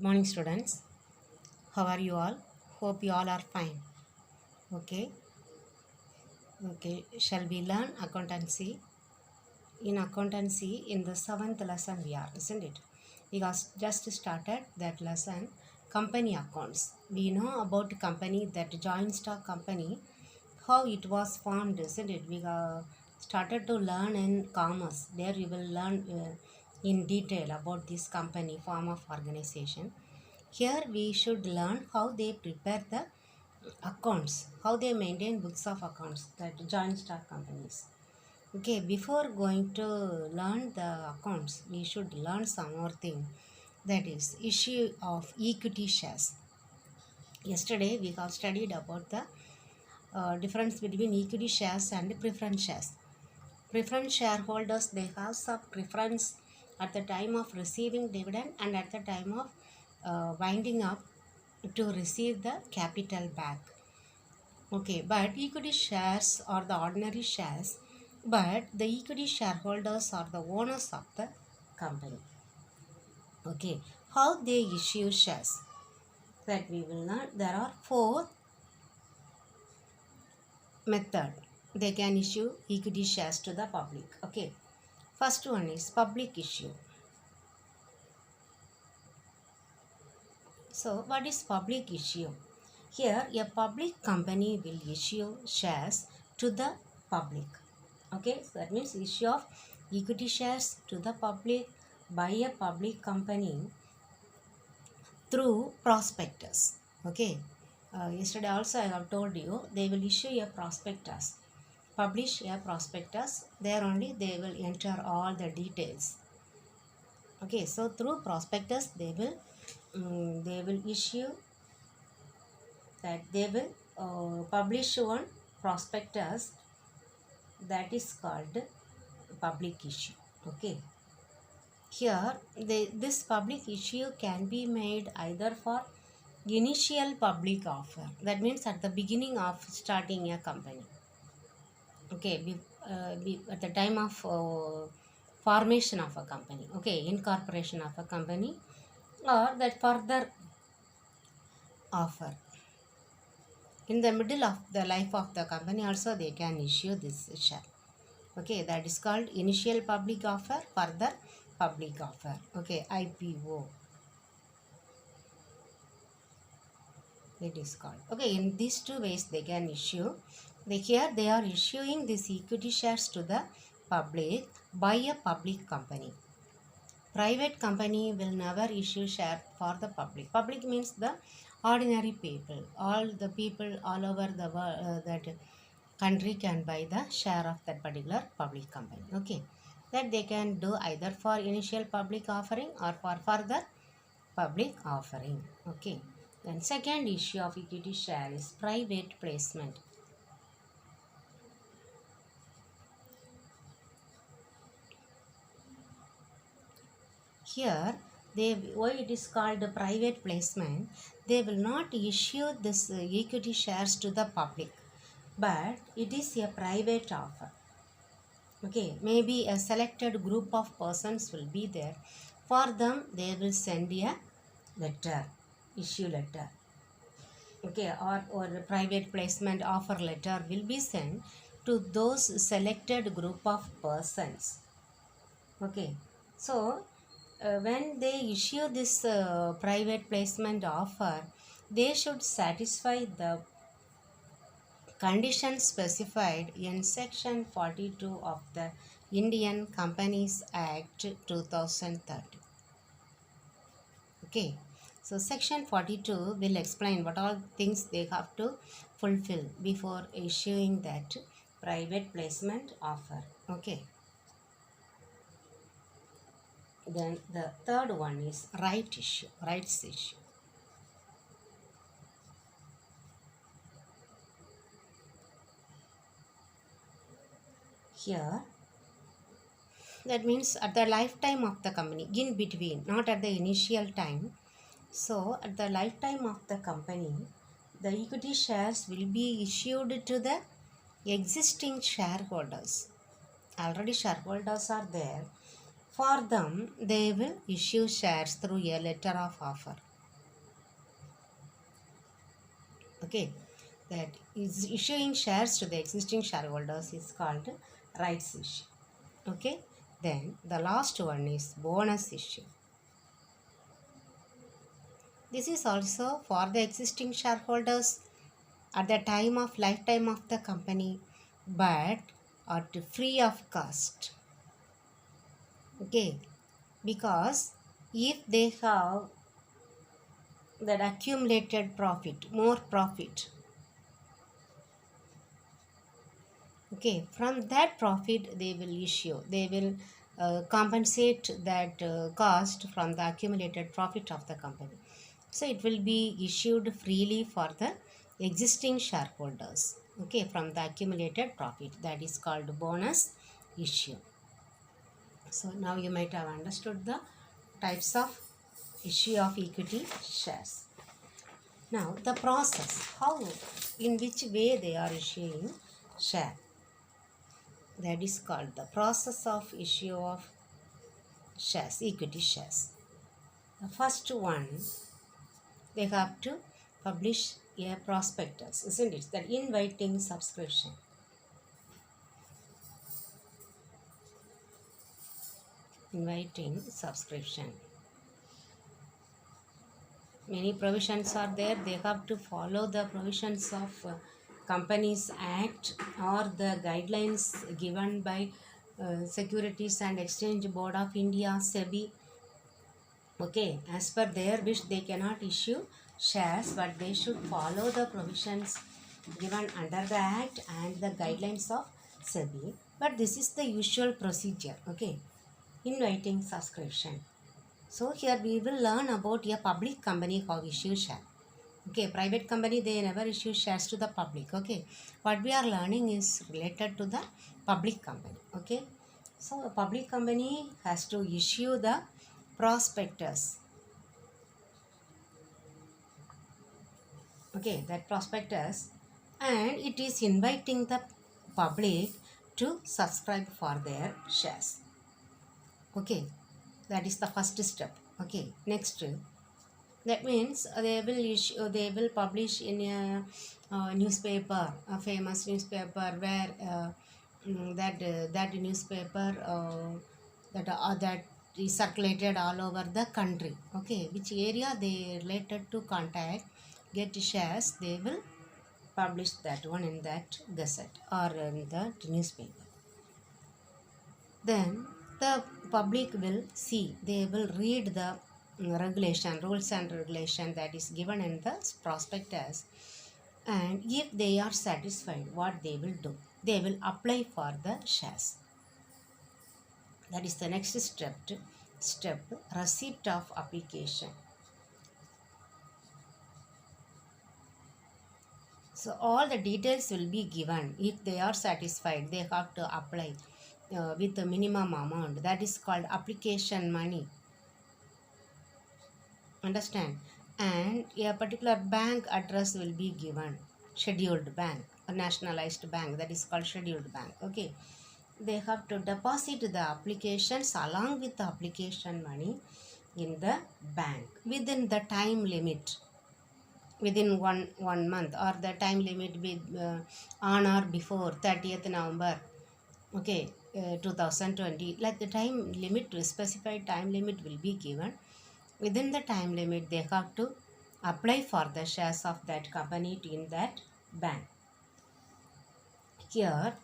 Morning students, how are you all? Hope you all are fine. Okay, shall we learn accountancy? In accountancy, in the 7th lesson we are, isn't it? We have just started that lesson, company accounts. We know about company, that joint stock company, how it was formed, isn't it? We have started to learn in commerce. There you will learn in detail about this company form of organization. Here we should learn how they prepare the accounts, how they maintain books of accounts, that joint stock companies. Okay, before going to learn the accounts, we should learn some more thing, that is issue of equity shares. Yesterday we have studied about the difference between equity shares and preference shares. Preference shareholders, they have some preference at the time of receiving dividend and at the time of winding up to receive the capital back. Okay, but equity shares are the ordinary shares, but the equity shareholders are the owners of the company. Okay, how they issue shares, that we will learn. There are 4 methods they can issue equity shares to the public. Okay, first one is public issue. So what is public issue? Here a public company will issue shares to the public. Okay, so that means issue of equity shares to the public by a public company through prospectus. Okay, yesterday also I have told you they will issue a prospectus, publish a prospectus. There only they will enter all the details. Okay, so through prospectus they will issue that, they will publish one prospectus, that is called public issue. Okay, here this public issue can be made either for initial public offer, that means at the beginning of starting a company. Okay, at the time of formation of a company. Okay, incorporation of a company, or that further offer in the middle of the life of the company also they can issue this share. Okay, that is called initial public offer, further public offer. Okay, IPO it is called. Okay, in these 2 ways they can issue. Here they are issuing these equity shares to the public by a public company. Private company will never issue share for the public. Public means the ordinary people. All the people all over the world, that country can buy the share of that particular public company. Okay, that they can do either for initial public offering or for further public offering. Okay, then second issue of equity share is private placement. Here why it is called a private placement, they will not issue this equity shares to the public, but it is a private offer. Okay, maybe a selected group of persons will be there. For them they will send a letter, issue letter. Okay, or a private placement offer letter will be sent to those selected group of persons. Okay, so when they issue this private placement offer, they should satisfy the conditions specified in section 42 of the Indian Companies Act 2030. Okay, so section 42 will explain what all things they have to fulfill before issuing that private placement offer. Okay, then the third one is rights issue. Here that means at the lifetime of the company, in between, not at the initial time. So at the lifetime of the company, the equity shares will be issued to the existing shareholders. Already shareholders are there. For them they will issue shares through a letter of offer. Okay, that is issuing shares to the existing shareholders is called rights issue. Okay, then the last one is bonus issue. This is also for the existing shareholders at the time of lifetime of the company, but at free of cost. Okay, because if they have that accumulated profit, more profit, okay, from that profit they will issue, they will compensate that cost from the accumulated profit of the company. So it will be issued freely for the existing shareholders, okay, from the accumulated profit. That is called bonus issue. So now you might have understood the types of issue of equity shares. Now the process, how, in which way they are issuing share, that is called the process of issue of shares, equity shares. The first one, they have to publish a prospectus, isn't it? That inviting subscription. Inviting subscription. Many provisions are there. They have to follow the provisions of Companies Act or the guidelines given by Securities and Exchange Board of India, SEBI. Okay, as per their wish, they cannot issue shares, but they should follow the provisions given under the Act and the guidelines of SEBI. But this is the usual procedure. Okay, inviting subscription. So here we will learn about a public company how issue share. Okay, private company they never issue shares to the public. Okay, what we are learning is related to the public company. Okay, so a public company has to issue the prospectus. Okay, that prospectus, and it is inviting the public to subscribe for their shares. Okay, that is the first step. Okay, next, that means they will publish in a newspaper, a famous newspaper where that newspaper that is circulated all over the country. Okay, which area they related to contact, get shares, they will publish that one in that gazette or in the newspaper. Then the public will see, they will read the regulation, rules and regulation that is given in the prospectus, and if they are satisfied, what they will do, they will apply for the shares. That is the next step, receipt of application. So all the details will be given. If they are satisfied, they have to apply with the minimum amount, that is called application money. Understand? And a particular bank address will be given, scheduled bank, a nationalized bank, that is called scheduled bank. Okay, they have to deposit the applications along with the application money in the bank within the time limit, within one month, or the time limit with on or before 30th November. Okay, 2020, like the time limit, specified time limit will be given. Within the time limit, they have to apply for the shares of that company in that bank. Here,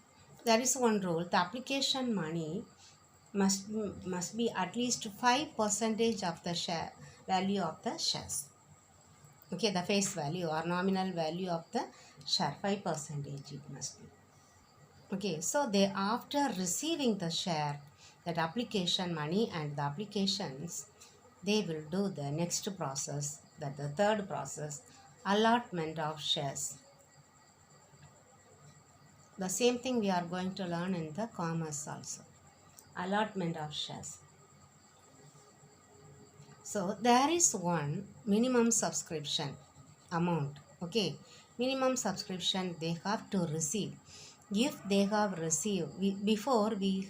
there is one rule. The application money must be at least 5% of the share value of the shares. Okay, the face value or nominal value of the share, 5% it must be. Okay, so they, after receiving the share, that application money and the applications, they will do the next process, that the third process, allotment of shares. The same thing we are going to learn in the commerce also, allotment of shares. So there is one minimum subscription amount. Okay, minimum subscription they have to receive. If they have received, before we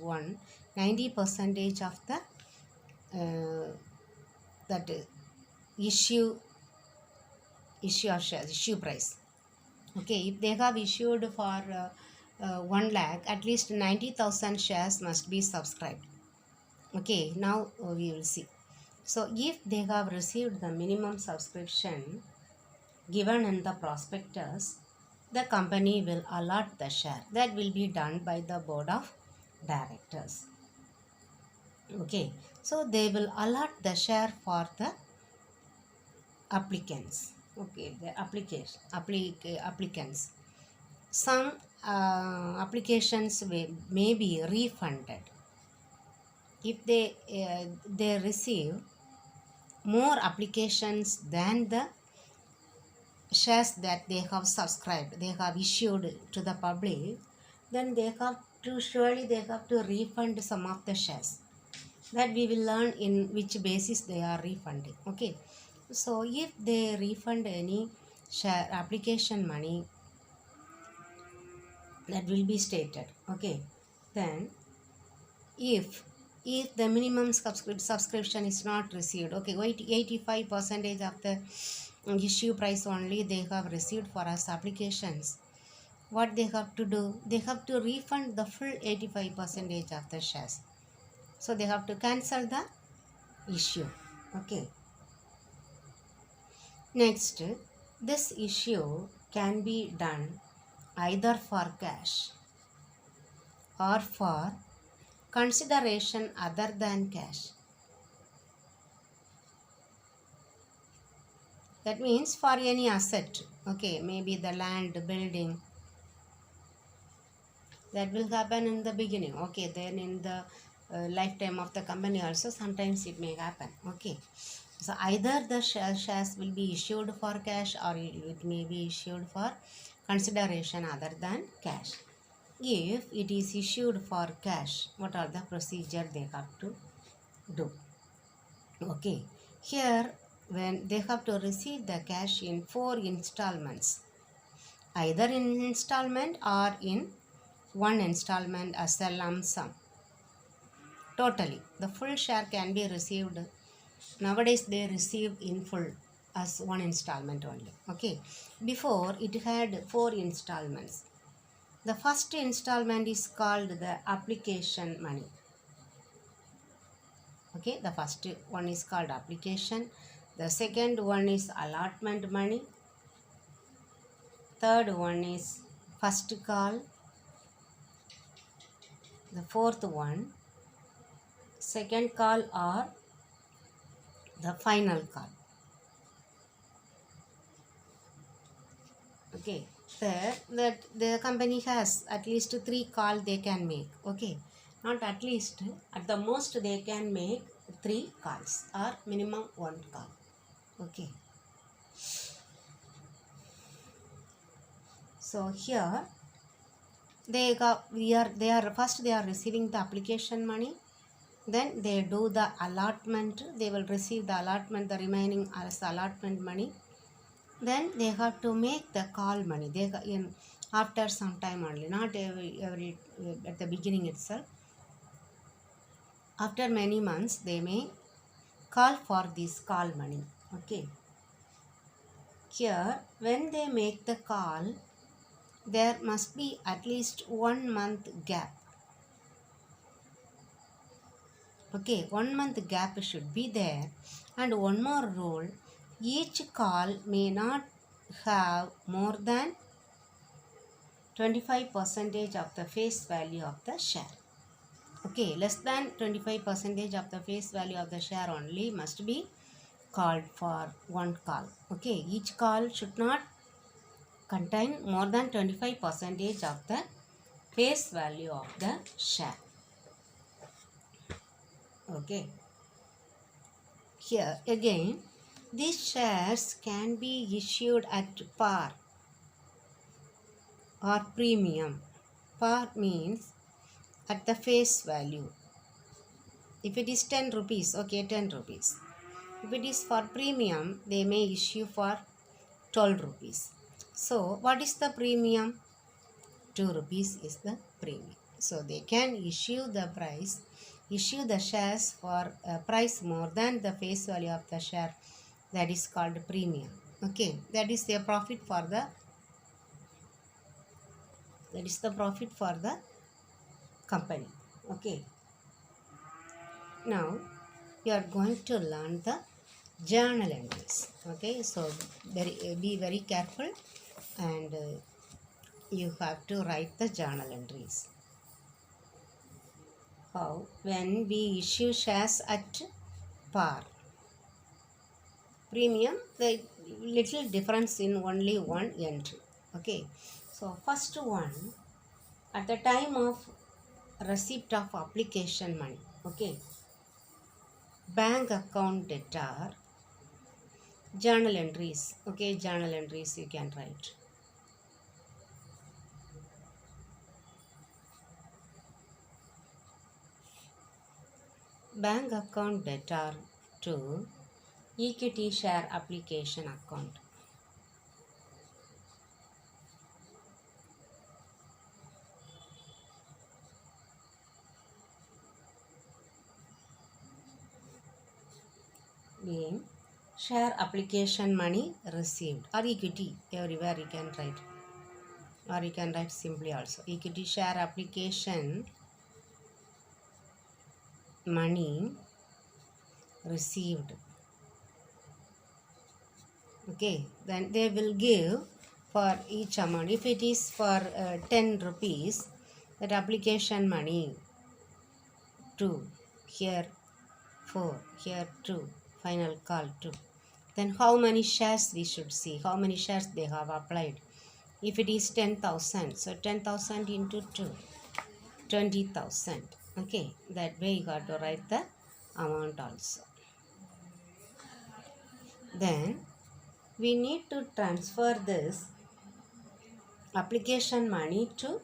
won 90% of the that issue issue of shares, issue price. Okay, if they have issued for 1 lakh, at least 90,000 shares must be subscribed. Okay, now we will see. So if they have received the minimum subscription given in the prospectus, the company will allot the share. That will be done by the board of directors. Okay, so they will allot the share for the applicants. Okay, the applicants. Some applications may be refunded if they receive more applications than the shares that they have subscribed, they have issued to the public. Then they have to refund some of the shares. That we will learn in which basis they are refunding. Okay, so if they refund any share application money, that will be stated. Okay, then if the minimum subscription is not received, okay, 85% of the issue price only they have received for us applications, what they have to do, they have to refund the full 85% of the shares. So they have to cancel the issue. Okay, next, this issue can be done either for cash or for consideration other than cash. That means for any asset, okay, maybe the land, building, that will happen in the beginning. Okay, then in the lifetime of the company also sometimes it may happen. Okay, so either the shares will be issued for cash or it may be issued for consideration other than cash. If it is issued for cash, what are the procedure they have to do? Okay, here when they have to receive the cash in 4 installments, either in installment or in one installment as a lump sum. Totally, the full share can be received. Nowadays they receive in full as one installment only. Okay, before it had 4 installments. The first installment is called the application money. Okay, the first one is called application. The second one is allotment money. Third one is first call. The fourth one, second call or the final call. Okay, that the company has at least 3 call they can make. Okay, not at least, at the most they can make 3 calls or minimum 1 call. Okay, so here they are receiving the application money, then they do the allotment, they will receive the allotment, the remaining as allotment money. Then they have to make the call money. They in after some time only, not every at the beginning itself. After many months, they may call for this call money. Okay. Here, when they make the call, there must be at least 1 month gap. Okay, 1 month gap should be there. And one more rule, each call may not have more than 25% of the face value of the share. Okay, less than 25% of the face value of the share only must be called for one call. Okay, each call should not contain more than 25% of the face value of the share. Okay, here again, these shares can be issued at par or premium. Par means at the face value. If it is 10 rupees, okay, 10 rupees. If it is for premium, they may issue for 12 rupees. So, what is the premium? 2 rupees is the premium. So, they can issue the shares for a price more than the face value of the share. That is called premium. Okay, that is the profit for the company. Okay, now you are going to learn the journal entries. Okay, so be very careful, and you have to write the journal entries. How? When we issue shares at par premium, the little difference in only one entry. Okay, so first one, at the time of receipt of application money. Okay, bank account debtor, journal entries. Okay, journal entries you can write. Bank account debtor to equity share application account. Being share application money received, or equity, everywhere you can write, or you can write simply also equity share application money received. Okay, then they will give for each amount. If it is for 10 rupees, that application money 2, here 4, here 2, final call 2. Then how many shares we should see, how many shares they have applied. If it is 10,000, so 10,000 into 2, 20,000. Okay, that way you got to write the amount also. Then we need to transfer this application money to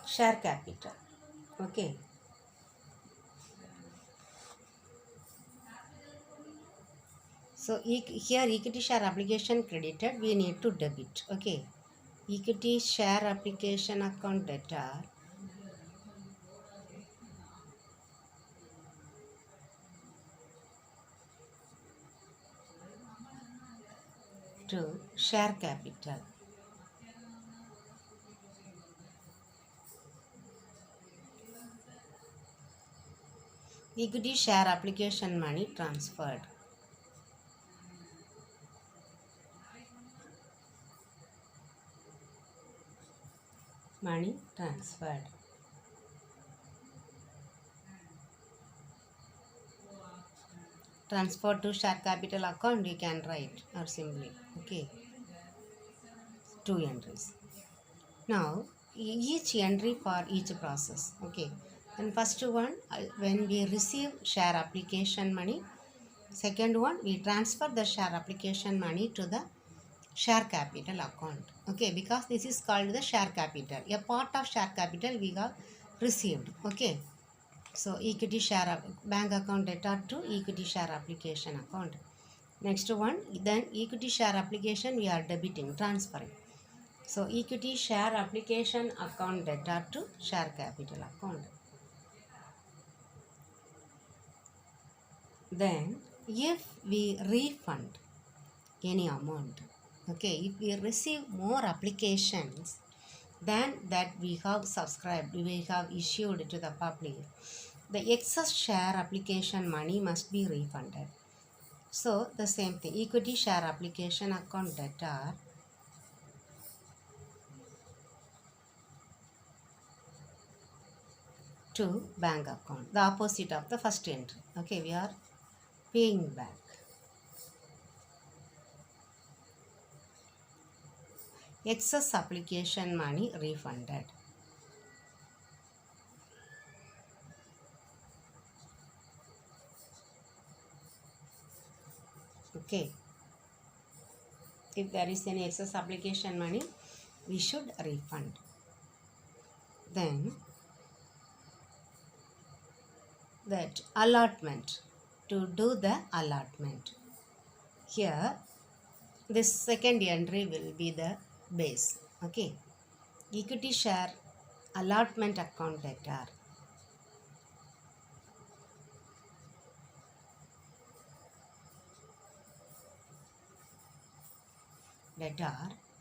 share capital. Okay, so here equity share application credited, we need to debit. Okay, equity share application account debtor to share capital. Equity share application money transferred. Money transferred. Transfer to share capital account you can write, or simply. Okay, 2 entries. Now each entry for each process. Okay, and first one, when we receive share application money. Second one, we transfer the share application money to the share capital account. Okay, because this is called the share capital. A part of share capital we have received. Okay, so equity share bank account debtor to equity share application account. Next one, then equity share application we are debiting, transferring. So equity share application account debtor to share capital account. Then if we refund any amount, okay, if we receive more applications than that we have subscribed, we have issued to the public, the excess share application money must be refunded. So the same thing, equity share application account debtor to bank account, the opposite of the first entry. Okay, we are paying back. Excess application money refunded. Okay, if there is any excess application money, we should refund. Then that allotment, to do the allotment. Here this second entry will be the base. Okay, equity share allotment account debtor debtor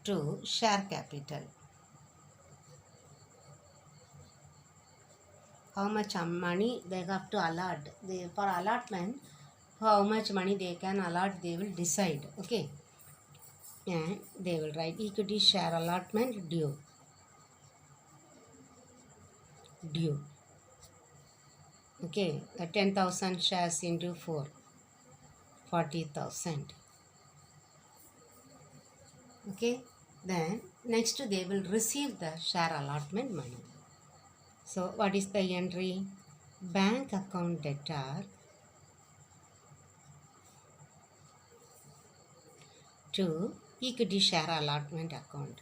to share capital. How much money they have to allot. For allotment, how much money they can allot, they will decide. Okay. And they will write equity share allotment due. Okay. 10,000 shares into 4. 40,000. Okay. Then next they will receive the share allotment money. So what is the entry? Bank account debtor to equity share allotment account.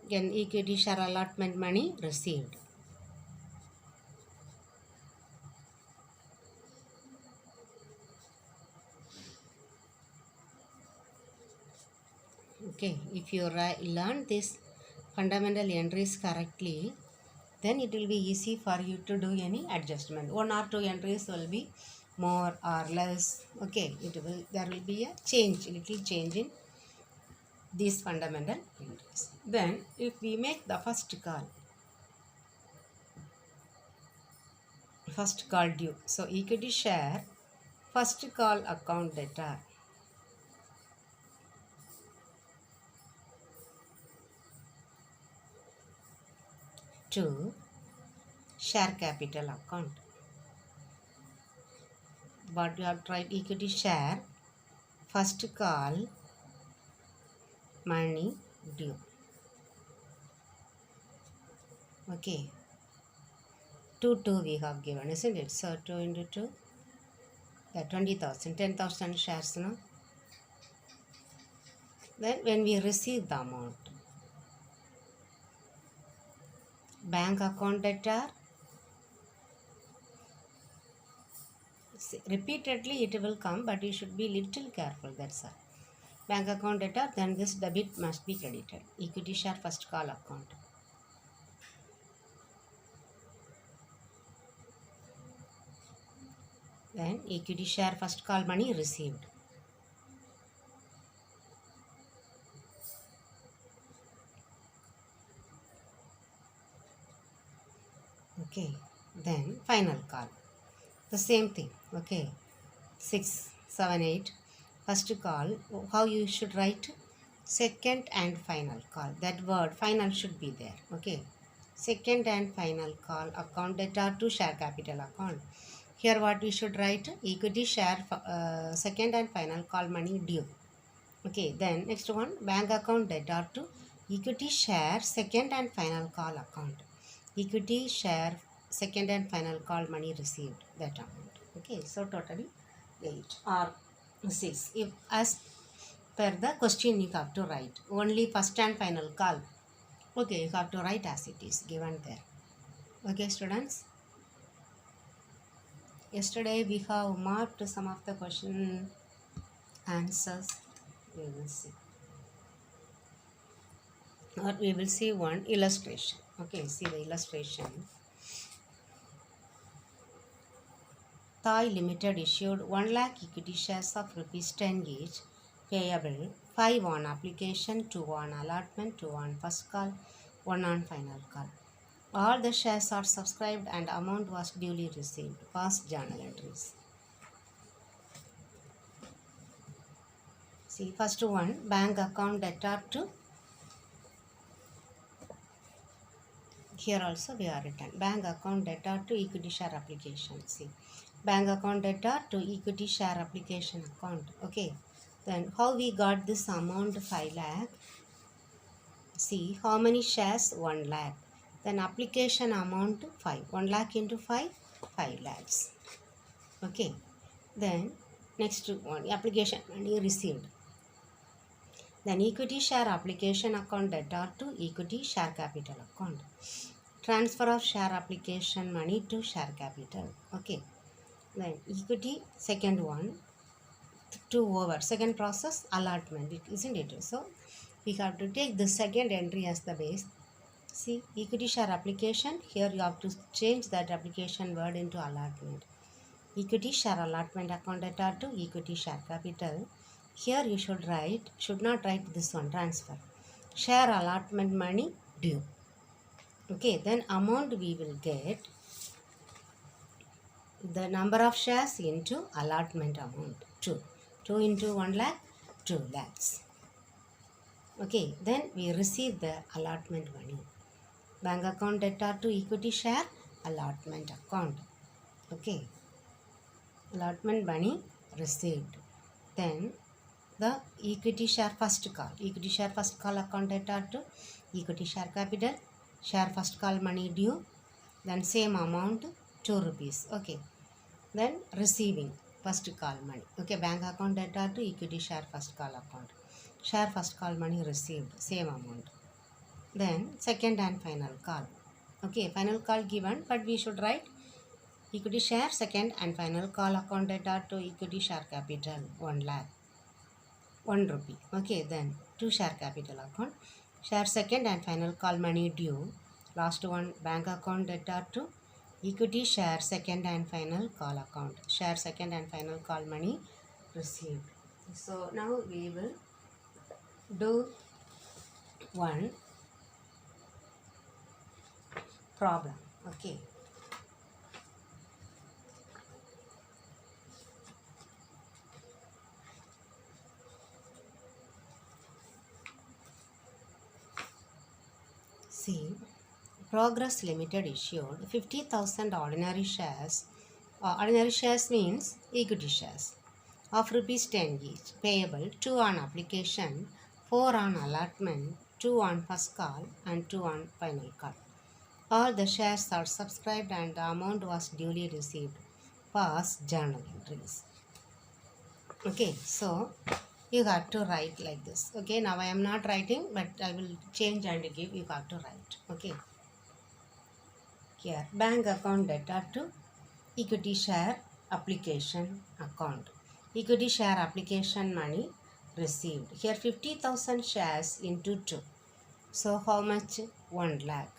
Then equity share allotment money received. Okay, if you learn this fundamental entries correctly, then it will be easy for you to do any adjustment. One or two entries will be more or less. Okay, there will be a little change in these fundamental entries. Then if we make the first call due. So equity share first call account debtor to share capital account. But you have tried equity share first call money due. Okay. 2 we have given, isn't it? So 2 into 2, 20,000, 10,000 shares, no? Then when we receive the amount, bank account debtor, repeatedly it will come, but you should be little careful, that's all. Bank account debtor, then this debit must be credited. Equity share first call account. Then equity share first call money received. Okay, then final call. The same thing. Okay, 6, 7, 8. First call, how you should write? Second and final call. That word final should be there. Okay, second and final call account debtor to share capital account. Here what we should write? Equity share second and final call money due. Okay, then next one, bank account debtor to equity share second and final call account. Equity share second and final call money received, that amount. Okay, so totally 8 or 6. If as per the question you have to write only first and final call. Okay, you have to write as it is given there. Okay, students. Yesterday we have marked some of the question answers. We will see. Or we will see one illustration. Okay, see the illustration. Thai Limited issued 1 lakh equity shares of rupees 10 each, payable 5 on application, 2 on allotment, 2 on first call, 1 on final call. All the shares are subscribed and amount was duly received. Past journal entries. See, first one, bank account debtor to. Here also we are written bank account debtor to equity share application. See, bank account debtor to equity share application account. Okay, then how we got this amount 5 lakh? See, how many shares? 1 lakh. Then application amount 5. 1 lakh into 5, 5 lakhs. Okay, then next one, application money received. Then equity share application account debtor to equity share capital account. Transfer of share application money to share capital. Okay, then equity second one, 2 over second process allotment, isn't it? So we have to take the second entry as the base. See, equity share application, here you have to change that application word into allotment. Equity share allotment account data to equity share capital. Here you should not write this one, transfer. Share allotment money due. Okay, then amount we will get the number of shares into allotment amount 2. 2 into 1 lakh, 2 lakhs. Okay, then we receive the allotment money. Bank account data to equity share allotment account. Okay, allotment money received. Then the equity share first call account data to equity share capital, share first call money due, then same amount 2 rupees. Okay, then receiving first call money. Okay, bank account data to equity share first call account, share first call money received, same amount. Then second and final call. Okay, final call given, but we should write equity share second and final call account data to equity share capital 1 lakh, 1 rupee. Okay, then to share capital account, share second and final call money due. Last one, bank account data to equity share second and final call account, share second and final call money received. So now we will do one problem. Okay, see, Progress Limited issued 50,000 ordinary shares. Ordinary shares means equity shares of rupees 10 each, payable 2 on application, 4 on allotment, 2 on first call and 2 on final call. All the shares are subscribed and the amount was duly received. Pass journal entries. Okay, so you have to write like this. Okay, now I am not writing, but I will change and give. You have to write. Okay. Here, bank account data to equity share application account. Equity share application money received. Here 50,000 shares into 2. So how much? 1 lakh.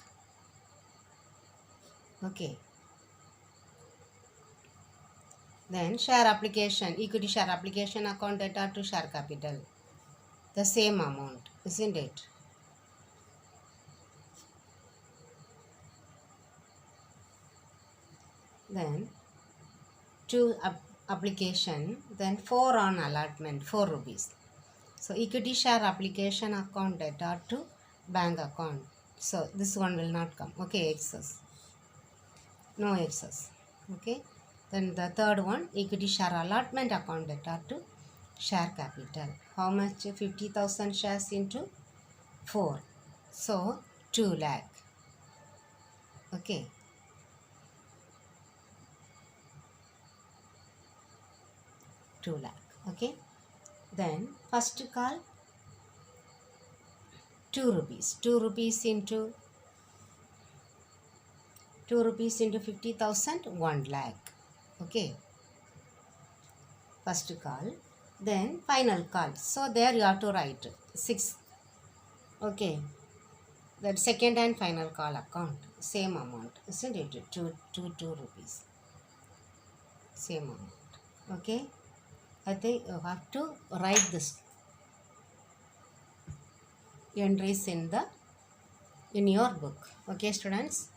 Okay. Then share application, equity share application account data to share capital. The same amount, isn't it? Then 2 application, then 4 on allotment, 4 rupees. So equity share application account data to bank account. So this one will not come. Okay, excess. No excess. Okay. Then the third one, equity share allotment account data to share capital. How much? 50,000 shares into 4. So 2 lakh. Okay. Two lakh. Okay. Then first call 2 rupees. 2 rupees into 2 rupees into 50,000, 1 lakh. Okay. First call. Then final call. So there you have to write 6. Okay. That second and final call account. Same amount. Isn't it? 2 rupees. Same amount. Okay. I think you have to write this entries in your book. Okay, students.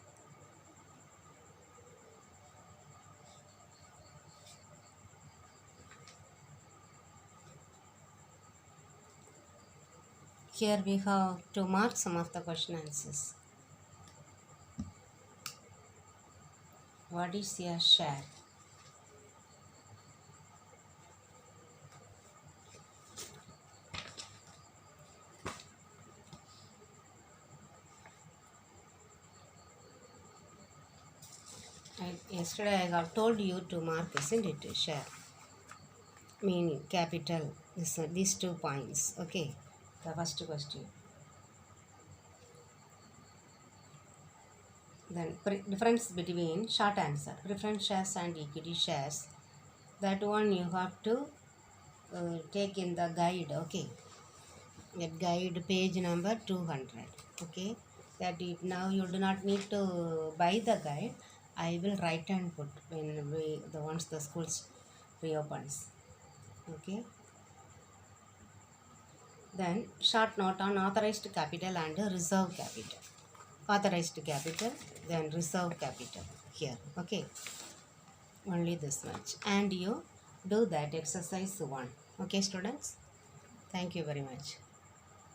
Here we have to mark some of the question answers. What is your share? Yesterday I have told you to mark, isn't it? Share. Meaning capital. These 2 points. Okay. The first question. Then difference between short answer, preference shares and equity shares. That one you have to take in the guide. Okay. That guide page number 200. Okay. that now you do not need to buy the guide. I will write and put when once the schools reopens. Okay. Then short note on authorized capital and reserve capital. Authorized capital, then reserve capital here. Okay, only this much, and you do that exercise 1. Okay students, thank you very much.